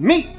me,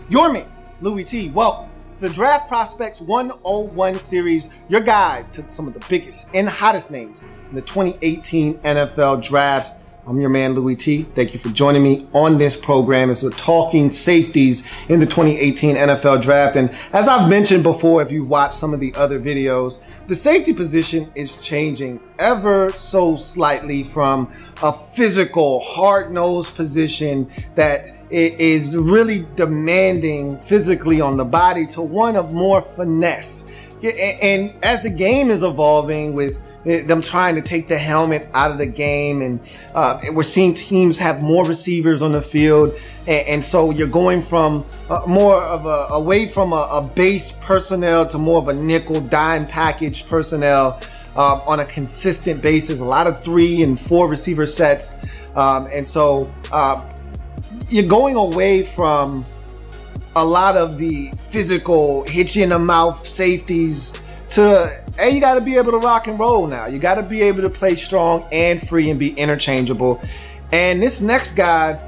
Louie T. Welcome to the Draft Prospects 101 series, your guide to some of the biggest and hottest names in the 2018 NFL Draft. I'm your man, Louie T. Thank you for joining me on this program as we're talking safeties in the 2018 NFL Draft. And as I've mentioned before, if you watch some of the other videos, the safety position is changing ever so slightly from a physical, hard-nosed position that is really demanding physically on the body to one of more finesse. And as the game is evolving with them trying to take the helmet out of the game, and we're seeing teams have more receivers on the field, and so you're going from more of away from a base personnel to more of a nickel dime package personnel on a consistent basis. A lot of 3 and 4 receiver sets, and so you're going away from a lot of the physical hit you in the mouth safeties to, hey, you got to be able to rock and roll now. You got to be able to play strong and free and be interchangeable. And this next guy,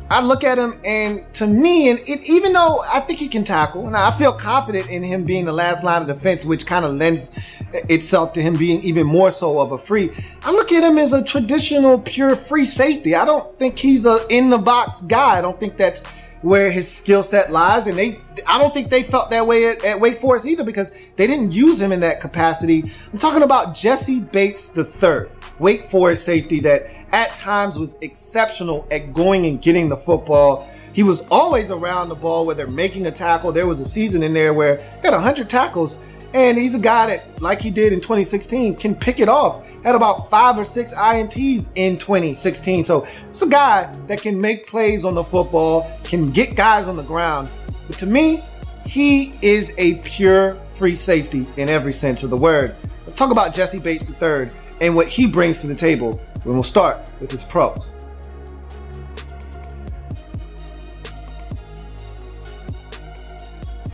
I look at him, and to me, even though I think he can tackle, and I feel confident in him being the last line of defense, which kind of lends itself to him being even more so of a free, I look at him as a traditional pure free safety. I don't think he's a in-the-box guy. I don't think that's where his skill set lies, and I don't think they felt that way at Wake Forest either, because they didn't use him in that capacity. I'm talking about Jessie Bates III, Wake Forest safety that at times was exceptional at going and getting the football. He was always around the ball, whether making a tackle. There was a season in there where he had 100 tackles, and he's a guy that, like he did in 2016, can pick it off. Had about 5 or 6 INTs in 2016. So it's a guy that can make plays on the football, can get guys on the ground. But to me, he is a pure free safety in every sense of the word. Let's talk about Jessie Bates III and what he brings to the table. And we'll start with his pros.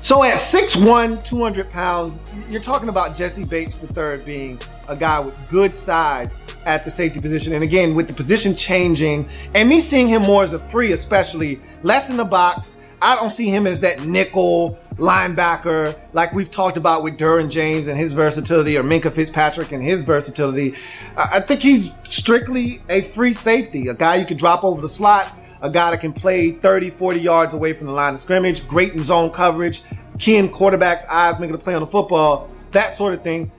So at 6'1", 200 pounds, you're talking about Jessie Bates III being a guy with good size at the safety position. And again, with the position changing and me seeing him more as a free, especially less in the box, I don't see him as that nickel linebacker like we've talked about with Derwin James and his versatility, or Minkah Fitzpatrick and his versatility. I think he's strictly a free safety, a guy you can drop over the slot, a guy that can play 30, 40 yards away from the line of scrimmage, great in zone coverage, key in quarterback's eyes, making a play on the football, that sort of thing.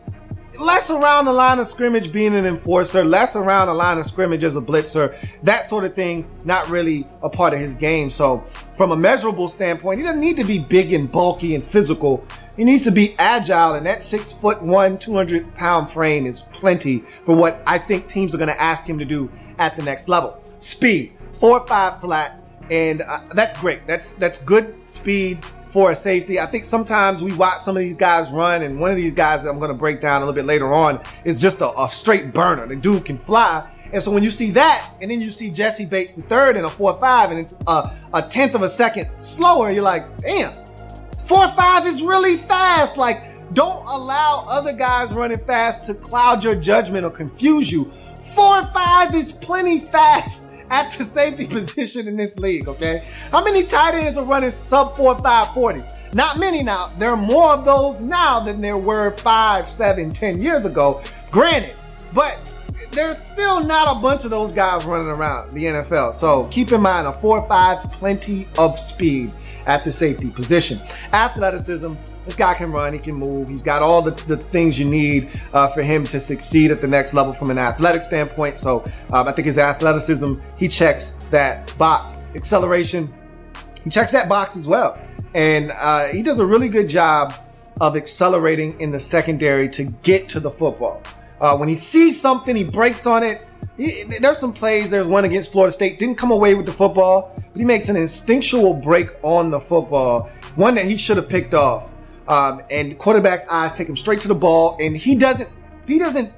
Less around the line of scrimmage being an enforcer, less around the line of scrimmage as a blitzer, that sort of thing, not really a part of his game. So from a measurable standpoint, he doesn't need to be big and bulky and physical. He needs to be agile, and that 6'1", 200 pound frame is plenty for what I think teams are going to ask him to do at the next level. Speed, 4.5 flat, and that's great. That's good speed for a safety. I think sometimes we watch some of these guys run, and one of these guys that I'm going to break down a little bit later on is just a straight burner. The dude can fly. And so when you see that, and then you see Jessie Bates III in a 4.5, and it's a tenth of a second slower, you're like, damn, 4.5 is really fast. Like, don't allow other guys running fast to cloud your judgment or confuse you. 4.5 is plenty fast at the safety position in this league, okay? How many tight ends are running sub 4.5 40s? Not many now. There are more of those now than there were 5, 7, 10 years ago, granted. But there's still not a bunch of those guys running around the NFL. So keep in mind, a 4.5, plenty of speed at the safety position. Athleticism, this guy can run, he can move, he's got all the things you need for him to succeed at the next level from an athletic standpoint. So I think his athleticism, he checks that box. Acceleration, he checks that box as well. And he does a really good job of accelerating in the secondary to get to the football. When he sees something, he breaks on it. There's some plays, there's one against Florida State, didn't come away with the football, but he makes an instinctual break on the football, one that he should have picked off. And quarterback's eyes take him straight to the ball, and he doesn't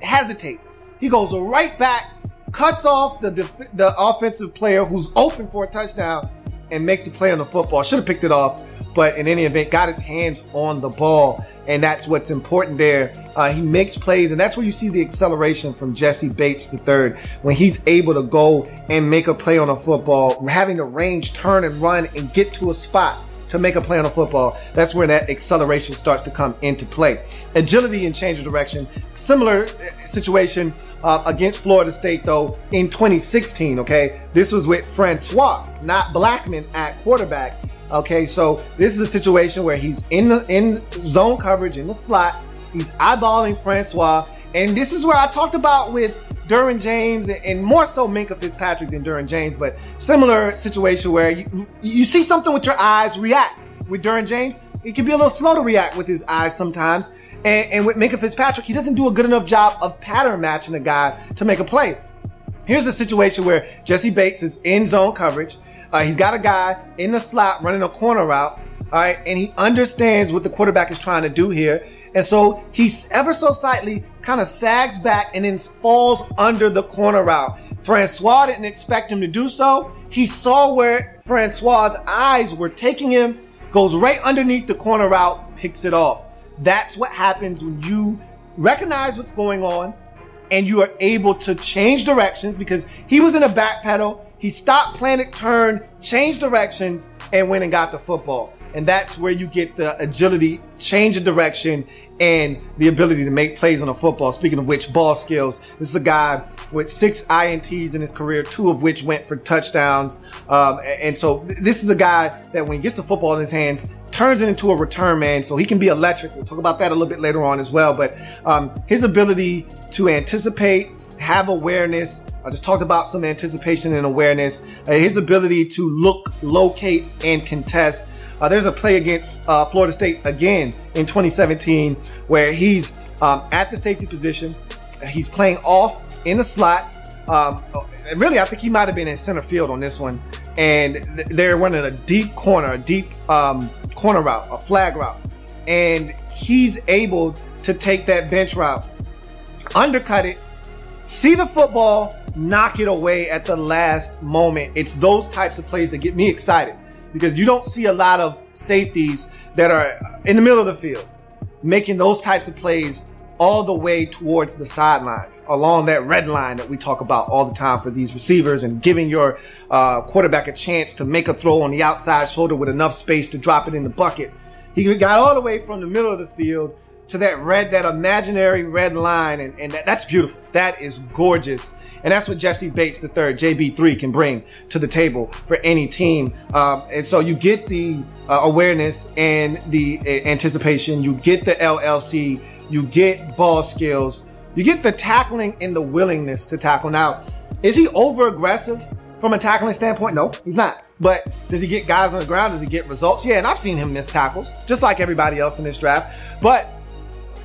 hesitate. He goes right back, cuts off the offensive player who's open for a touchdown, and makes a play on the football. Should have picked it off, but in any event, got his hands on the ball, and that's what's important there. He makes plays, and that's where you see the acceleration from Jessie Bates III, when he's able to go and make a play on a football, having the range, turn and run and get to a spot to make a play on a football, that's where that acceleration starts to come into play. Agility and change of direction. Similar situation against Florida State though in 2016, okay? This was with Francois, not Blackman at quarterback. Okay, so this is a situation where he's in zone coverage in the slot. He's eyeballing Francois. And this is where I talked about with Derwin James and more so Minkah Fitzpatrick than Derwin James, but similar situation where you see something with your eyes, react. With Derwin James, it can be a little slow to react with his eyes sometimes. And with Minkah Fitzpatrick, he doesn't do a good enough job of pattern matching a guy to make a play. Here's a situation where Jessie Bates is in zone coverage. He's got a guy in the slot running a corner route, all right, and he understands what the quarterback is trying to do here. And so he ever so slightly kind of sags back and then falls under the corner route. Francois didn't expect him to do so. He saw where Francois's eyes were taking him, goes right underneath the corner route, picks it off. That's what happens when you recognize what's going on and you are able to change directions, because he was in a back pedal. He stopped, planted, turned, changed directions, and went and got the football. And that's where you get the agility, change of direction, and the ability to make plays on a football. Speaking of which, ball skills. This is a guy with 6 INTs in his career, 2 of which went for touchdowns. And so this is a guy that when he gets the football in his hands, turns it into a return man. So he can be electric. We'll talk about that a little bit later on as well. But his ability to anticipate, have awareness. I just talked about some anticipation and awareness. His ability to look, locate, and contest. There's a play against Florida State again in 2017 where he's at the safety position. He's playing off in the slot. Really, I think he might have been in center field on this one. And they're running a deep corner, a deep corner route, a flag route. And he's able to take that bench route, undercut it, see the football, knock it away at the last moment. It's those types of plays that get me excited, because you don't see a lot of safeties that are in the middle of the field making those types of plays all the way towards the sidelines, along that red line that we talk about all the time for these receivers, and giving your quarterback a chance to make a throw on the outside shoulder with enough space to drop it in the bucket. He got all the way from the middle of the field to that imaginary red line, and that's beautiful. That is gorgeous. And that's what Jessie Bates III, JB3, can bring to the table for any team. And so you get the awareness and the anticipation. You get the LLC. You get ball skills. You get the tackling and the willingness to tackle. Now, is he over aggressive from a tackling standpoint? No, he's not. But does he get guys on the ground? Does he get results? Yeah, and I've seen him miss tackles, just like everybody else in this draft. But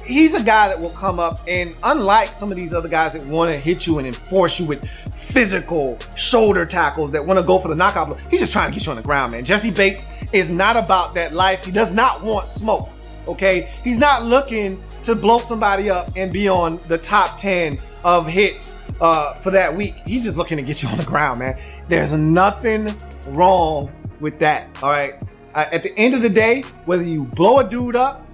he's a guy that will come up, and unlike some of these other guys that want to hit you and enforce you with physical shoulder tackles that want to go for the knockout blow, he's just trying to get you on the ground, man. Jessie Bates is not about that life. He does not want smoke, okay? He's not looking to blow somebody up and be on the top 10 of hits for that week. He's just looking to get you on the ground, man. There's nothing wrong with that, all right? At the end of the day, whether you blow a dude up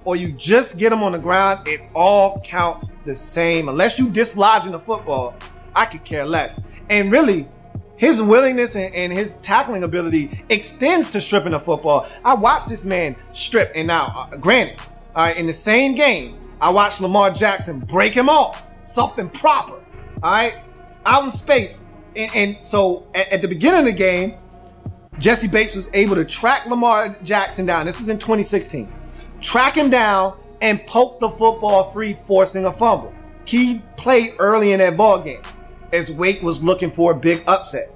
or you just get him on the ground, it all counts the same. Unless you dislodging the football, I could care less. And really, his willingness and his tackling ability extends to stripping the football. I watched this man strip, and now, granted, in the same game, I watched Lamar Jackson break him off, something proper, all right, out in space. And so at the beginning of the game, Jessie Bates was able to track Lamar Jackson down. This was in 2016. Track him down and poke the football free, forcing a fumble. Key play early in that ball game as Wake was looking for a big upset.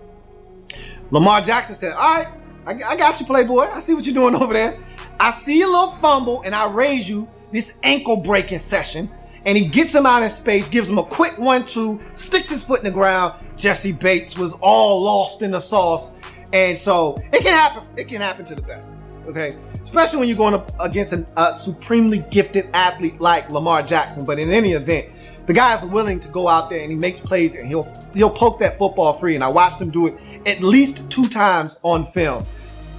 Lamar Jackson said, all right, I got you, Playboy. I see what you're doing over there. I see a little fumble, and I raise you this ankle breaking session. And he gets him out in space, gives him a quick 1-2, sticks his foot in the ground. Jessie Bates was all lost in the sauce. And so it can happen. It can happen to the best of us, okay? Especially when you're going up against a supremely gifted athlete like Lamar Jackson. But in any event, the guy's willing to go out there and he makes plays, and he'll poke that football free. And I watched him do it at least 2 times on film.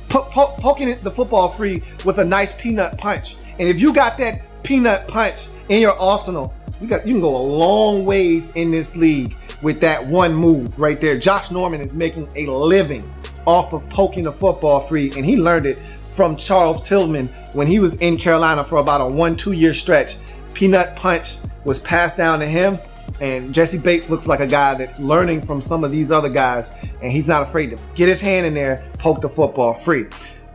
Poking the football free with a nice peanut punch. And if you got that peanut punch in your arsenal, you can go a long ways in this league with that one move right there. Josh Norman is making a living off of poking the football free, and he learned it from Charles Tillman when he was in Carolina for about a 1-2 year stretch. Peanut punch was passed down to him, and Jessie Bates looks like a guy that's learning from some of these other guys, and he's not afraid to get his hand in there, poke the football free.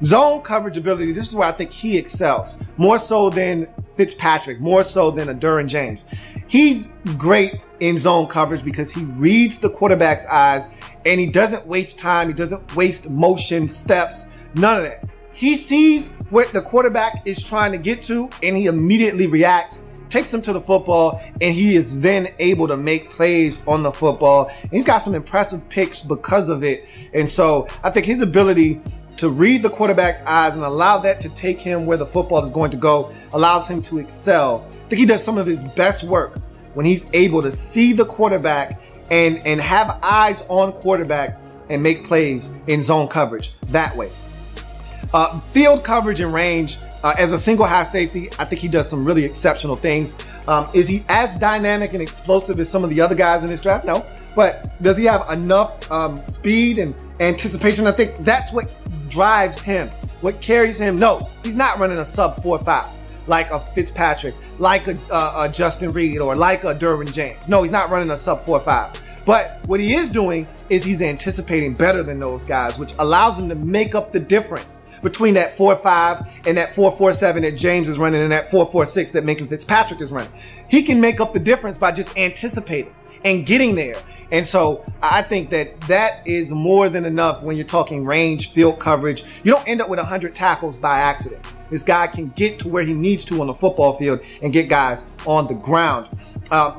Zone coverage ability, this is where I think he excels, more so than Fitzpatrick, more so than a Derwin James. He's great in zone coverage because he reads the quarterback's eyes, and he doesn't waste time, he doesn't waste motion, steps, none of that. He sees what the quarterback is trying to get to, and he immediately reacts, takes him to the football, and he is then able to make plays on the football. And he's got some impressive picks because of it. And so I think his ability to read the quarterback's eyes and allow that to take him where the football is going to go allows him to excel. I think he does some of his best work when he's able to see the quarterback and have eyes on quarterback and make plays in zone coverage that way. Field coverage and range, as a single high safety, I think he does some really exceptional things. Is he as dynamic and explosive as some of the other guys in this draft? No. But does he have enough speed and anticipation? I think that's what drives him, what carries him. No, he's not running a sub 4.5 like a Fitzpatrick, like a Justin Reed, or like a Derwin James. No, he's not running a sub 4.5. But what he is doing is he's anticipating better than those guys, which allows him to make up the difference between that 4.5 and that 4.47 that James is running and that 4.46 that Minkah Fitzpatrick is running. He can make up the difference by just anticipating and getting there. And so I think that is more than enough when you're talking range, field coverage. You don't end up with 100 tackles by accident. This guy can get to where he needs to on the football field and get guys on the ground.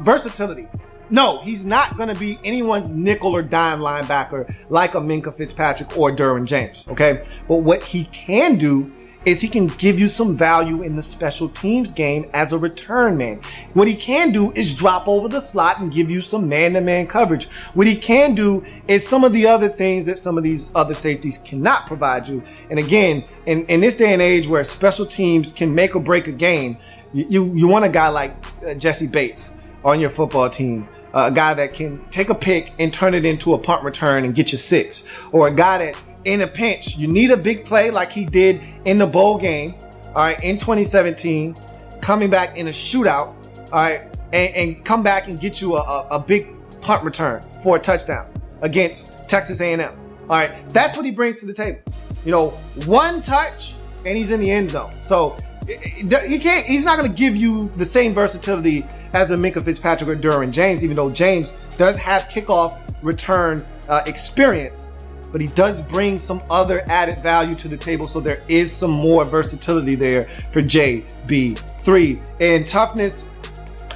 Versatility. No, he's not going to be anyone's nickel or dime linebacker like a Minkah Fitzpatrick or Derwin James, okay? But what he can do is he can give you some value in the special teams game as a return man. What he can do is drop over the slot and give you some man-to-man coverage. What he can do is some of the other things that some of these other safeties cannot provide you. And again, in this day and age where special teams can make or break a game, you want a guy like Jessie Bates on your football team. A guy that can take a pick and turn it into a punt return and get you 6. Or a guy that in a pinch, you need a big play like he did in the bowl game, all right, in 2017, coming back in a shootout, all right, and come back and get you a big punt return for a touchdown against Texas A&M. All right, that's what he brings to the table. You know, one touch and he's in the end zone. So he's not going to give you the same versatility as a Minkah Fitzpatrick or Derwin James, even though James does have kickoff return experience, but he does bring some other added value to the table. So there is some more versatility there for JB3. And toughness,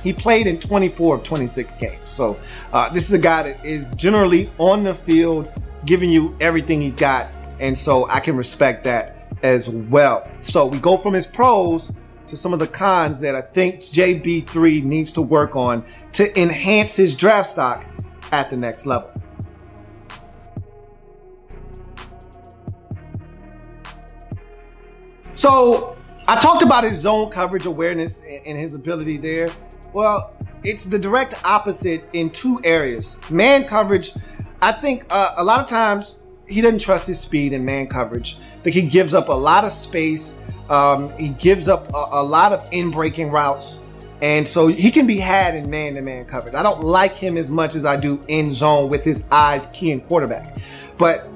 he played in 24 of 26 games. So this is a guy that is generally on the field, giving you everything he's got. And so I can respect that as well. So we go from his pros to some of the cons that I think JB3 needs to work on to enhance his draft stock at the next level. So I talked about his zone coverage awareness and his ability there. Well, it's the direct opposite in 2 areas. Man coverage, I think a lot of times he doesn't trust his speed in man coverage. I think he gives up a lot of space. He gives up a lot of in-breaking routes. And so he can be had in man-to-man coverage. I don't like him as much as I do in zone with his eyes keying quarterback. But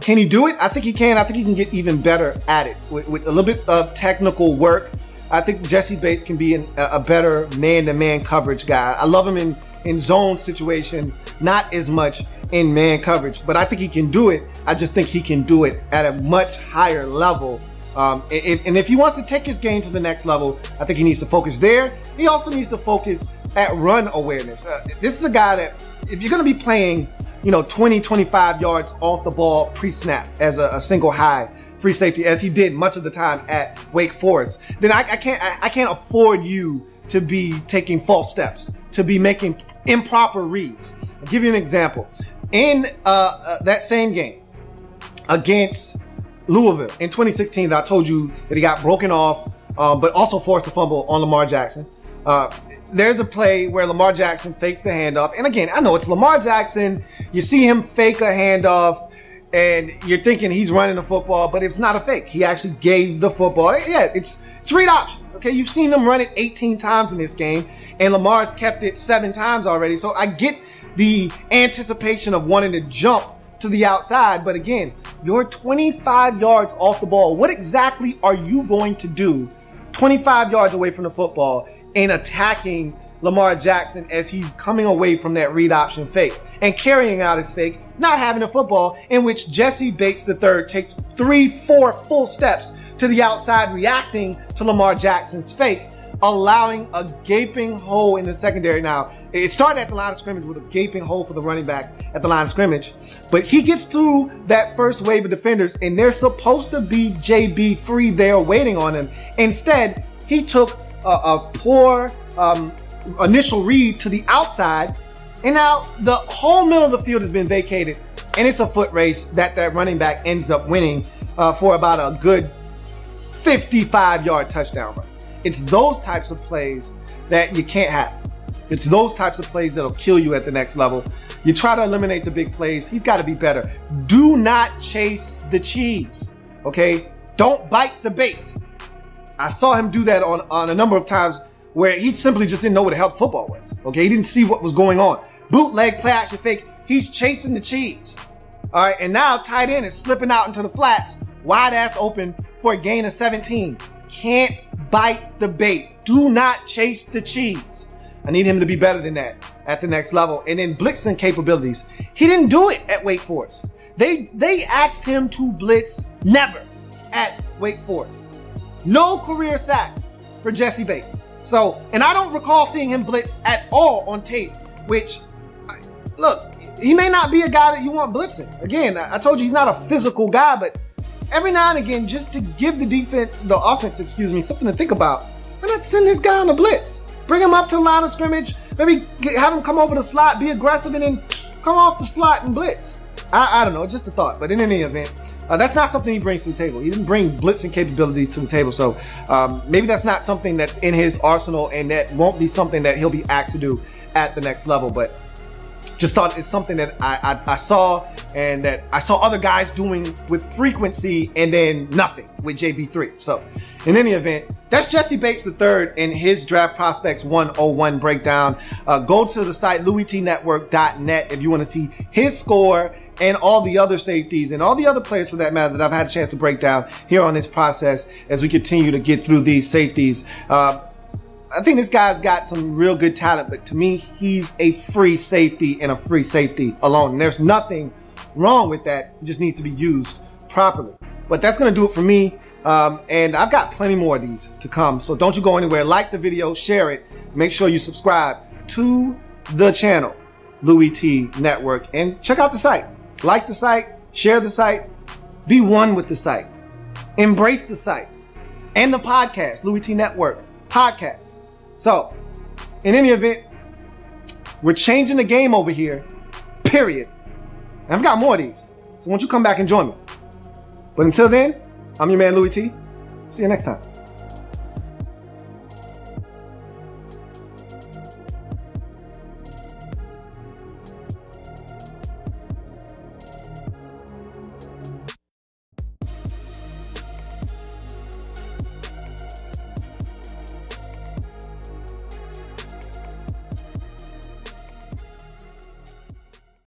can he do it? I think he can. I think he can get even better at it with a little bit of technical work. I think Jessie Bates can be a better man-to-man coverage guy. I love him in zone situations, not as much in man coverage, but I think he can do it. I just think he can do it at a much higher level. And if he wants to take his game to the next level, I think he needs to focus there. He also needs to focus at run awareness. This is a guy that, if you're going to be playing, 20, 25 yards off the ball pre-snap as a single high free safety, as he did much of the time at Wake Forest, then I can't afford you to be taking false steps, to be making improper reads. I'll give you an example. In that same game against Louisville in 2016, I told you that he got broken off, but also forced a fumble on Lamar Jackson. There's a play where Lamar Jackson fakes the handoff. And again, I know it's Lamar Jackson. You see him fake a handoff. and you're thinking he's running the football, but it's not a fake. He actually gave the football. Yeah, it's read option. Okay, you've seen them run it 18 times in this game, and Lamar's kept it 7 times already. So I get the anticipation of wanting to jump to the outside, but again, you're 25 yards off the ball. What exactly are you going to do 25 yards away from the football in attacking Lamar Jackson as he's coming away from that read option fake and carrying out his fake, not having a football, in which Jessie Bates III takes 3-4 full steps to the outside, reacting to Lamar Jackson's fake, allowing a gaping hole in the secondary. Now, it started at the line of scrimmage with a gaping hole for the running back at the line of scrimmage, but he gets through that first wave of defenders, and there's supposed to be JB3 there waiting on him. Instead, he took a poor initial read to the outside, and now the whole middle of the field has been vacated, and it's a foot race that running back ends up winning for about a good 55-yard touchdown run. It's those types of plays that you can't have. It's those types of plays that'll kill you at the next level. You try to eliminate the big plays. He's got to be better. Do not chase the cheese, okay? Don't bite the bait. I saw him do that on a number of times where he simply just didn't know what the hell football was, okay? He didn't see what was going on. Bootleg, play action fake. He's chasing the cheese, all right? And now tight end is slipping out into the flats, wide ass open for a gain of 17. Can't bite the bait. Do not chase the cheese. I need him to be better than that at the next level. And then blitzing capabilities. He didn't do it at Wake Forest. They asked him to blitz never at Wake Forest. No career sacks for Jessie Bates. So, and I don't recall seeing him blitz at all on tape, which, look, he may not be a guy that you want blitzing. Again, I told you he's not a physical guy, but every now and again, just to give the offense, something to think about, why not send this guy on a blitz? Bring him up to the line of scrimmage, maybe have him come over the slot, be aggressive, and then come off the slot and blitz. I don't know, just a thought. But in any event, that's not something he brings to the table. He didn't bring blitzing capabilities to the table. So maybe that's not something that's in his arsenal, and that won't be something that he'll be asked to do at the next level. But just thought it's something that I saw, and that I saw other guys doing with frequency, and then nothing with JB3. So in any event, that's Jessie Bates III and his Draft Prospects 101 breakdown. Go to the site LouieTNetwork.net if you want to see his score and all the other safeties and all the other players for that matter that I've had a chance to break down here on this process as we continue to get through these safeties. I think this guy's got some real good talent, but to me, he's a free safety and a free safety alone. And there's nothing wrong with that. It just needs to be used properly. But that's going to do it for me. And I've got plenty more of these to come. So don't you go anywhere. Like the video, share it. Make sure you subscribe to the channel, Louie T Network, and check out the site. Like the site, share the site, be one with the site. Embrace the site and the podcast, Louie T Network podcast. So, in any event, we're changing the game over here, period. And I've got more of these, so won't you come back and join me? But until then, I'm your man Louie T. See you next time.